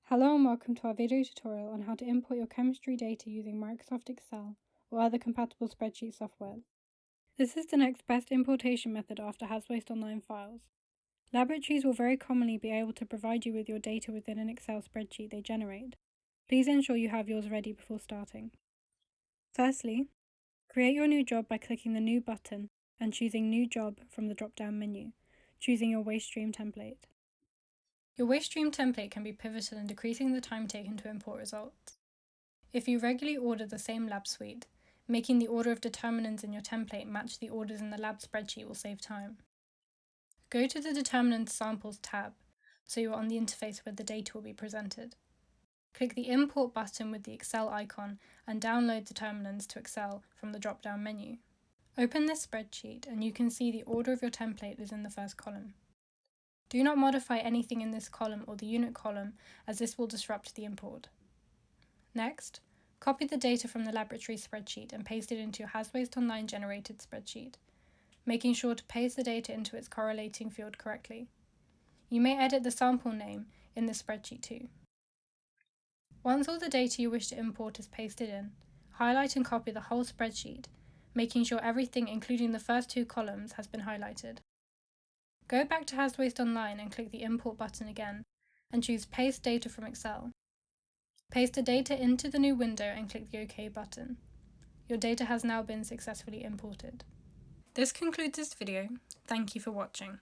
Hello and welcome to our video tutorial on how to import your chemistry data using Microsoft Excel or other compatible spreadsheet software. This is the next best importation method after HazWasteOnline files. Laboratories will very commonly be able to provide you with your data within an Excel spreadsheet they generate. Please ensure you have yours ready before starting. Firstly, create your new job by clicking the New button and choosing New Job from the drop-down menu, choosing your waste stream template. Your waste stream template can be pivotal in decreasing the time taken to import results. If you regularly order the same lab suite, making the order of determinants in your template match the orders in the lab spreadsheet will save time. Go to the Determinants Samples tab, so you are on the interface where the data will be presented. Click the Import button with the Excel icon and download determinants to Excel from the drop-down menu. Open this spreadsheet and you can see the order of your template is in the first column. Do not modify anything in this column or the unit column, as this will disrupt the import. Next, copy the data from the laboratory spreadsheet and paste it into your HazWasteOnline generated spreadsheet, making sure to paste the data into its correlating field correctly. You may edit the sample name in the spreadsheet too. Once all the data you wish to import is pasted in, highlight and copy the whole spreadsheet, making sure everything including the first two columns has been highlighted. Go back to HazWasteOnline and click the Import button again, and choose Paste Data from Excel. Paste the data into the new window and click the OK button. Your data has now been successfully imported. This concludes this video. Thank you for watching.